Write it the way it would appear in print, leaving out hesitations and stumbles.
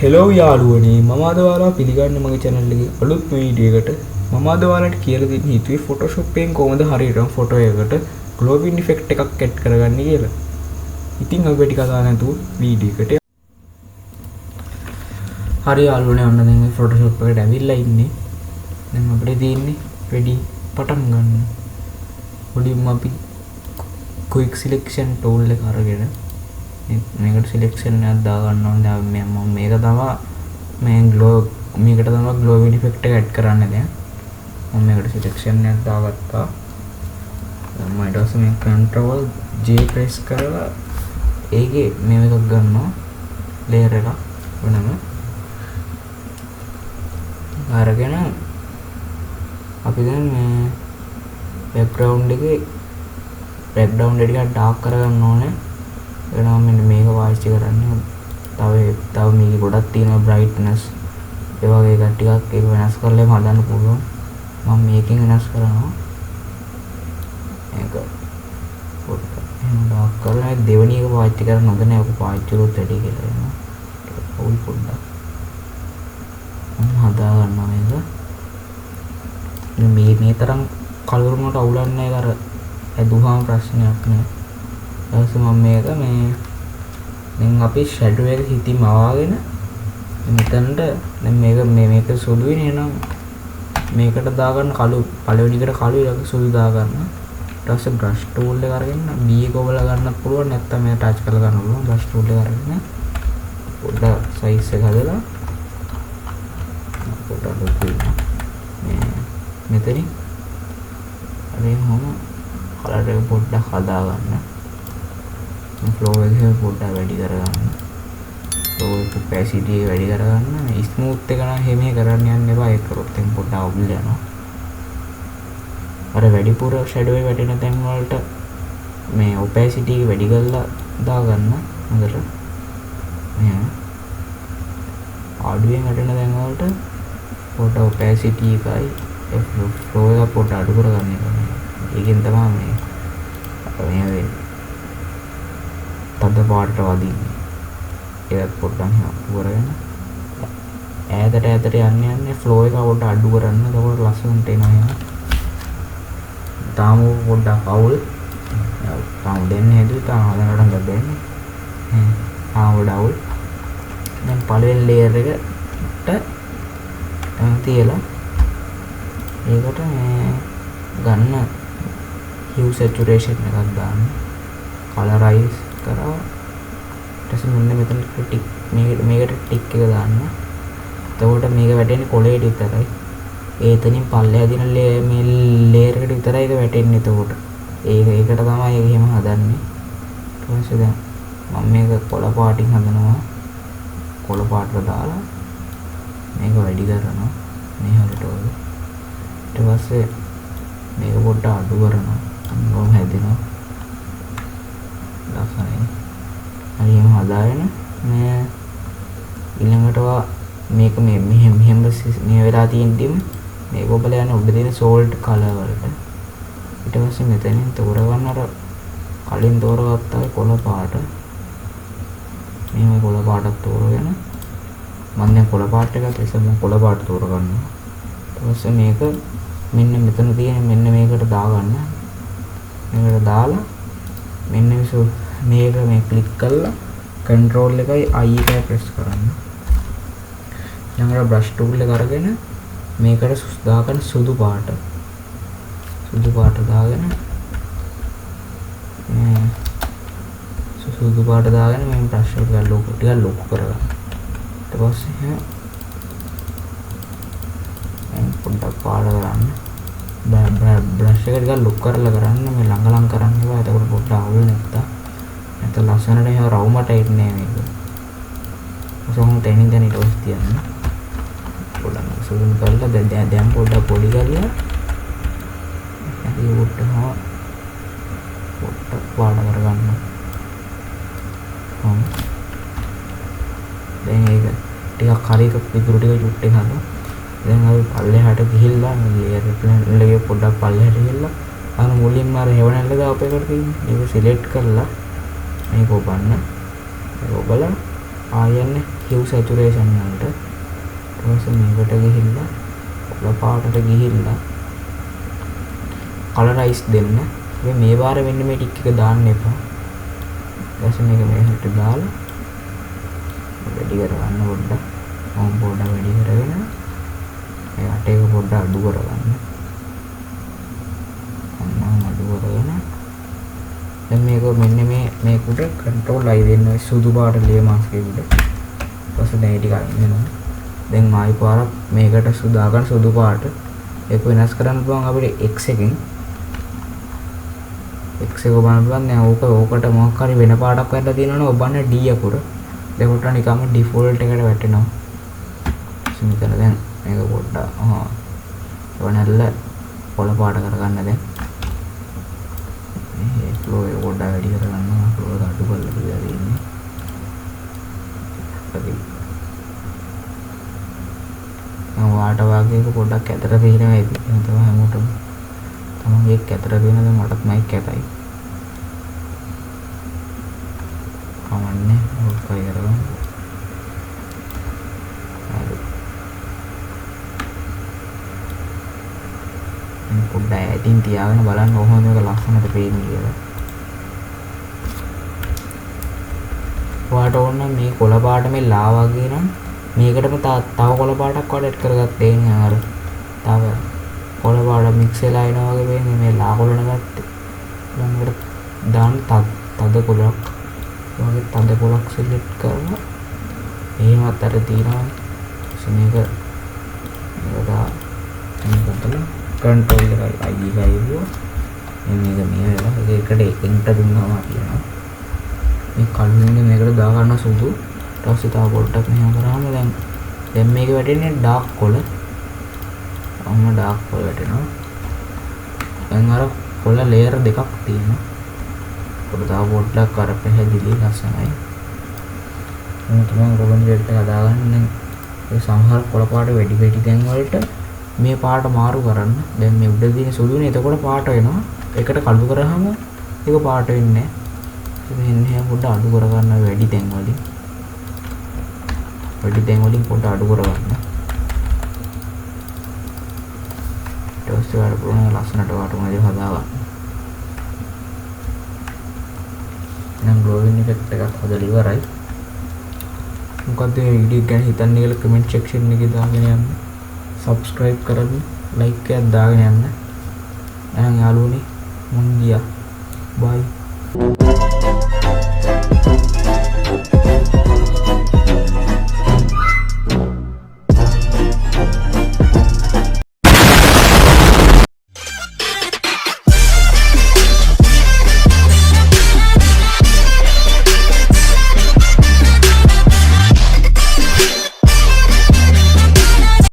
Hello යාළුවනේ මම අද ඔයාලා පිළිගන්නේ මගේ channel එකේ අලුත් වීඩියෝ එකට. මම අද ඔයාලට කියලා දෙන්න හිතුවේ Photoshop එකෙන් කොහොමද හරියටම ෆොටෝ එකකට glowing effect එකක් add කරගන්නේ කියලා. ඉතින් අපි ටික කතා නැතුව වීඩියෝ එකට. හරි යාළුවනේ ඔන්න දැන් මේ Photoshop එකට ඇවිල්ලා ඉන්නේ. දැන් අපිට තියෙන්නේ ready පටන් ගන්න. මුලින්ම අපි quick selection tool එක අරගෙන මේකට සිලෙක්ෂන් එකක් දා ගන්න ඕනේ. දැන් මම මේක තමයි මේ මේකට තමයි glowing effect එක ඇඩ් කරන්නේ. දැන් මම මේකට සිලෙක්ෂන් එකක් දාගත්තා. දැන් මම ඊට පස්සේ මේ control J press කරලා ඒකේ මේක ගන්නවා layer එක වෙනම අරගෙන අපි දැන් මේ background එක ටිකක් dark කරගන්න ඕනේ. එනවා මෙන්න මේක පාවිච්චි කරන්නේ. තව මේක ගොඩක් තියෙනවා brightness ඒ වගේ එකක් ටිකක් ඒක වෙනස් කරලා හදන්න පුළුවන්. මම මේකෙන් වෙනස් කරනවා. ඒක පොඩ්ඩක් එහෙම ඩාර්ක් කරලා දෙවෙනි එක පාවිච්චි කරන්න හොඳ නෑ. ඔක පාවිච්චි කරොත් වැඩි කියලා එනවා. ඔයි පොඩ්ඩක් මම හදා ගන්නවා මේක. මේ තරම් කලර් වලට අවුලන්නේ නැහැ. අර ඇදුවාම ප්‍රශ්නයක් නෑ. ඊට මම මේක දැන් අපි ෂැඩෝ එක හිතින් ආවගෙන මෙතනට දැන් මේක සුදුයි නේ. නම් මේකට දාගන්න කළු පළවෙනි එකට කළු ඊළඟ සුදු දාගන්න. ඊට පස්සේ බ්‍රෂ් ටූල් එක අරගෙන B එක ඔබලා ගන්නත් පුළුවන්. නැත්නම් මේ ටච් කරලා ගන්න පුළුවන්. බ්‍රෂ් ටූල් එක අරගෙන පොඩ්ඩක් සයිස් එක හදලා පොඩ්ඩක් ලොකු මෙතනින් අර එහෙම කලර් එක පොඩ්ඩක් හදා ගන්න. flow එක පොඩ්ඩක් වැඩි කරගන්න. flow එක opacity එක වැඩි කරගන්න. smooth එක නම් හැම කරන්න යන්න එපා. ඒක කරොත් එම් පොඩ්ඩක් අවුල් යනවා. අර වැඩිපුර shadow එක වැටෙන තැන් වලට මේ opacity එක වැඩි කරලා දාගන්න හොඳට. මෙහෙම අඩුවෙන් වැටෙන තැන් වලට පොඩ්ඩක් opacity එකයි flow එක පොඩ්ඩක් අඩු කරගන්න එක. ඒකෙන් තමයි මේ වෙන්නේ. තද පාටට වදින්නේ. ඒක පොඩ්ඩක් හුවරගෙන ඈතට යන්නේ ෆ්ලෝ එක පොඩ්ඩක් අඩු කරන්න. එතකොට ලස්සනට එනවා එහෙනම්. තාම පොඩ්ඩක් අවුල්. තාම දෙන්නේ හැදුවේ තාම හදනකොට ගබ්බන්නේ. තාම පොඩ්ඩක් අවුල්. දැන් පළවෙනි ලේයර් එකට තියලා ඒකට මේ ගන්න hue saturation එකක් දාන්න. colorize කරා. ඊට පස්සේ මෙන්න මෙතන ටික් මේකට ටික් එක දාන්න. එතකොට මේක වැටෙන්නේ කොලේට විතරයි. ඒතනින් පල්ලෙහා දින මේ ලේයර් එකට විතරයි ඒක වැටෙන්නේ. එතකොට ඒකට තමයි ඒක එහෙම හදන්නේ. ඊට පස්සේ දැන් මම මේක කොළ පාටින් හදනවා. කොළ පාටට දාලා මේක වැඩි කරනවා. මේ හැලට වගේ. ඊට පස්සේ මේක පොඩ්ඩක් අඩු කරනවා. අන්නෝම හැදෙනවා. ලස්සනයි. හරියම හදාගෙන මේ ඊළඟට මේක මෙහෙම මේ වෙලා තියෙද්දිම මේක ඔබලා යන උඩ තියෙන salt color වලට ඊට පස්සේ මෙතනින් තෝරගන්න අර කලින් තෝරගත්තා කොළ පාට. මේ කොළ පාටක් තෝරගෙන මම දැන් කොළ පාට එකත් ඉස්සෙල්ලා කොළ පාට තෝරගන්නවා. ඊට පස්සේ මේක මෙන්න මෙතන තියෙන මෙන්න මේකට දාගන්න. මේකට දාලා මෙන්න මේක මේ ක්ලික් කරලා control එකයි I එකයි press කරන්න. ඊළඟට brush tool එක අරගෙන මේකට දාගන්න සුදු පාට දාගෙන සුදු පාට දාගෙන මේ brush එක ටිකක් ලොකු කරගන්න. ඊට පස්සේ පොඩ්ඩක් පාට කරන්න. බ්‍රෂ් එක ටිකක් ලොක් කරලා කරන්න. මේ ළඟ කරන්න ඒවා. එතකොට පොඩ්ඩක් අවුල් නැත්තා. නැත්නම් ලස්සනට එහෙම රවුමට එන්නේ මේක. ඔසොන් තැනින් ඊට ඔස් තියන්න. පොඩ්ඩක් සූම් කරලා දැන් පොඩ්ඩක් පොඩි කරලා ඒක පොඩ්ඩක් පාට කරගන්න. දැන් ඒක ටිකක් හරියක පිටුරු ටික චුට්ටේ හදලා දැන් අපි පල්ලෙහාට ගිහිල්ලා මේ රිප්ලේන් එකේ පොඩ්ඩක් පල්ලෙහාට ගිහිල්ලා අර මුලින්ම අර හෙවණැල්ල දාපු එකට තියෙන්නේ. ඒක සිලෙක්ට් කරලා මේක ඔබන්න. ඒක ඔබලා ආයන්නේ hue saturation වලට ඊට පස්සේ මේකට ගිහිල්ලා කොළ පාටට ගිහිල්ලා colorize දෙන්න. මේ වාර වෙන්න මේ ටික එක දාන්න එපා. ඊට පස්සේ මේක මෙහෙට දාලා වැඩි කරගන්න පොඩ්ඩක්. මම පොඩ්ඩක් වැඩි කරගෙන මේ අටේක පොඩ්ඩක් අඩු කරගන්න. අන්න අඩු කරගෙන දැන් මේක මෙන්න මේකට control I දෙන්න සුදු පාට layer mask එකට. ඊට පස්සේ දැන් ටික අයින් වෙනවා. දැන් ආයි පාරක් මේකට සුදාගන්න සුදු පාට ඒක වෙනස් කරන්න පුළුවන් අපිට x එකෙන් x එක බලන්න පුළුවන්. දැන් ඕකට මොකක් හරි වෙන පාටක් වැටලා තියෙනවනේ ඔබන්නේ d අකුර. දෙකට නිකම්ම default එකට වැටෙනවා. මෙතන දැන් මේක පොඩ්ඩක් වනල්ල පොළ පාට කරගන්න දැන්. මේ flow එක පොඩ්ඩක් වැඩි කරගන්නවා. flow එක අඩු කරලා කියලා තියෙන්නේ. හරි. වාට වාගේක පොඩ්ඩක් ඇතර පේනවා ඒක. එහෙනම් තමයි හැමෝටම. තමන්ගේ ඒක ඇතර පේනද මටත් මයික් ඇතයි. කමන්නේ ඔක්කොයි කරගන්න. හරි. මේ පොඩ්ඩක් ඇටින් තියාගෙන බලන්න කොහොමද මේක ලස්සනට පේන්නේ කියලා. වාට ඕන මේ කොළ පාට මේ ලා වගේ නම් මේකටම තව කොළ පාටක් වඩ එඩ් කරගත්තේ නේ අර තව කොළ පාට මික්ස් වෙලා එනවා වගේ වෙන්නේ මේ ලා කොළ නගත්තේ. දැන් මේකට දාන්න තද කොළක් වගේ තද කොළක් සිලෙක්ට් කරලා එහෙමත් අර තියෙනවා මේක කන්ට්‍රෝල් එකයි අයියෝ මේක මේ වෙලා ඒකට එකට දුන්නාම කියනවා මේ කලින් මේකට දා ගන්න සුදු ඊට පස්සේ තව පොඩ්ඩක් මෙහෙම කරාම දැන් මේක වැටෙන්නේ ඩාර්ක් කොළ ඩාර්ක් කොළ වැටෙනවා. දැන් අර කොළ ලේයර් දෙකක් තියෙනවා. පොඩ තව පොඩ්ඩක් අර පැහැදිලි ලස්සනයි. මම තමයි රොබන් ජෙට් එක දාගන්න. දැන් ඒ සමහර කොළ පාට වැඩි තැන් වලට මේ පාට මාරු කරන්න. දැන් මේ උඩ තියෙන සුදුනේ එතකොට පාට වෙනවා. ඒකට කළු කරාම ඒක පාට වෙන්නේ නැහැ. මෙන්න එහෙම පොඩ්ඩ අඩු කරගන්න වැඩි තැන් වලින්. පොඩ්ඩ අඩු කරගන්න. ඊට පස්සේ වල පුරන ලස්සනට වටුමදී හදාගන්න. නම් ග්ලෝවින් ඉෆෙක්ට් එකක් හදලා ඉවරයි. මොකද මේ වීඩියෝ ගැන හිතන්නේ කියලා කමෙන්ට් සෙක්ෂන් එකේ දාගෙන යන්න. subscribe කරන්න, like එකක් දාගෙන යන්න. එහෙනම් යාළුවනේ මුන් ගියා. bye.